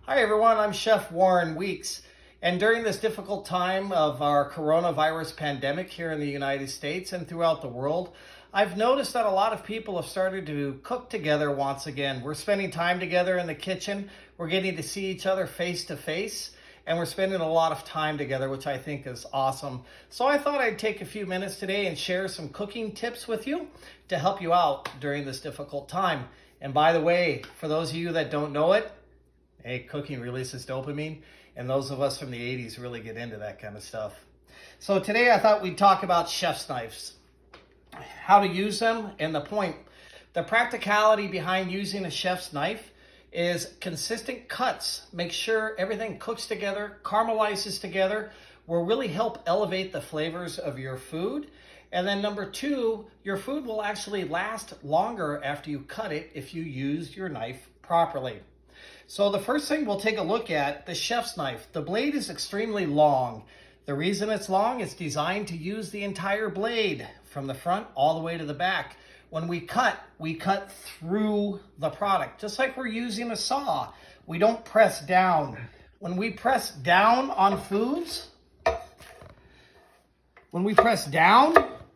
Hi everyone, I'm Chef Warren Weeks, and during this difficult time of our coronavirus pandemic here in the United States and throughout the world, I've noticed that a lot of people have started to cook together once again. We're spending time together in the kitchen, we're getting to see each other face to face, and we're spending a lot of time together, which I think is awesome. So I thought I'd take a few minutes today and share some cooking tips with you to help you out during this difficult time. And by the way, for those of you that don't know it, hey, cooking releases dopamine, and those of us from the 80s really get into that kind of stuff. So today I thought we'd talk about chef's knives, how to use them, and the point. The practicality behind using a chef's knife is consistent cuts. Make sure everything cooks together, caramelizes together, will really help elevate the flavors of your food. And then number two, your food will actually last longer after you cut it if you use your knife properly. So the first thing we'll take a look at, the chef's knife. The blade is extremely long. The reason it's long, it's designed to use the entire blade from the front all the way to the back. When we cut through the product, just like we're using a saw. We don't press down. When we press down on foods,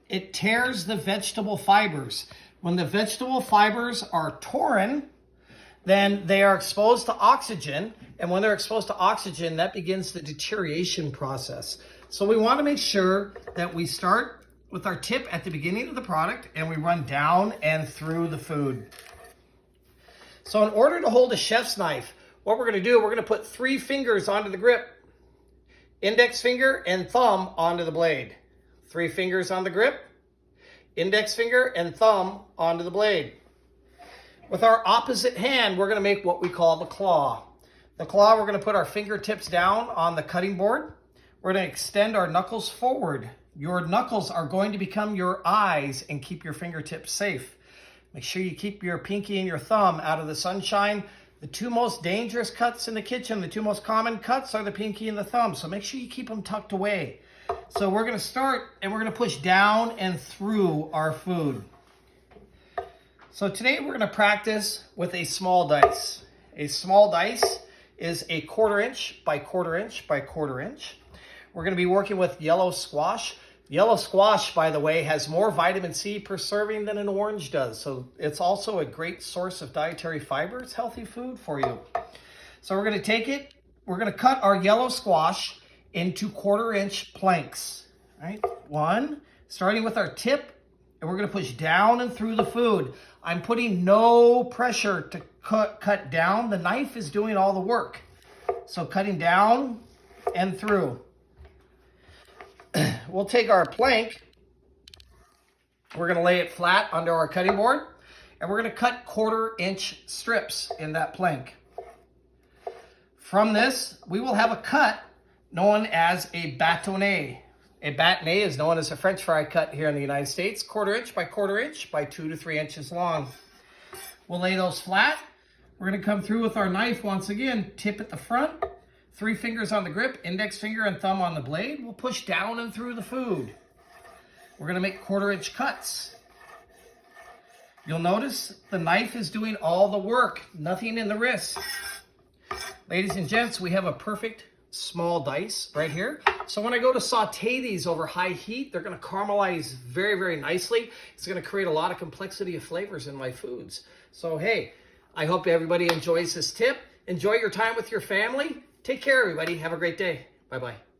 it tears the vegetable fibers. When the vegetable fibers are torn, then they are exposed to oxygen. And when they're exposed to oxygen, that begins the deterioration process. So we want to make sure that we start with our tip at the beginning of the product and we run down and through the food. So in order to hold a chef's knife, what we're going to do, we're going to put 3 fingers onto the grip. Index finger and thumb onto the blade. 3 fingers on the grip, index finger and thumb onto the blade. With our opposite hand, we're going to make what we call the claw. The claw, we're going to put our fingertips down on the cutting board. We're going to extend our knuckles forward. Your knuckles are going to become your eyes and keep your fingertips safe. Make sure you keep your pinky and your thumb out of the sunshine. The 2 most dangerous cuts in the kitchen, the 2 most common cuts are the pinky and the thumb. So make sure you keep them tucked away. So we're going to start and we're going to push down and through our food. So today we're going to practice with a small dice. A small dice is a 1/4 inch by 1/4 inch by 1/4 inch. We're going to be working with yellow squash. Yellow squash, by the way, has more vitamin C per serving than an orange does. So it's also a great source of dietary fiber. It's healthy food for you. So we're going to take it, we're going to cut our yellow squash into 1/4 inch planks. All right, 1, starting with our tip, and we're going to push down and through the food. I'm putting no pressure to cut down. The knife is doing all the work. So cutting down and through. We'll take our plank. We're going to lay it flat under our cutting board. And we're going to cut 1/4 inch strips in that plank. From this, we will have a cut known as a bâtonnet. A bâtonnet is known as a French fry cut here in the United States, 1/4 inch by 1/4 inch by 2 to 3 inches long. We'll lay those flat. We're going to come through with our knife once again, tip at the front, 3 fingers on the grip, index finger and thumb on the blade. We'll push down and through the food. We're going to make 1/4 inch cuts. You'll notice the knife is doing all the work, nothing in the wrist. Ladies and gents, we have a perfect small dice right here. So when I go to saute these over high heat, they're going to caramelize very, very nicely. It's going to create a lot of complexity of flavors in my foods. So hey, I hope everybody enjoys this tip. Enjoy your time with your family. Take care, everybody. Have a great day. Bye-bye.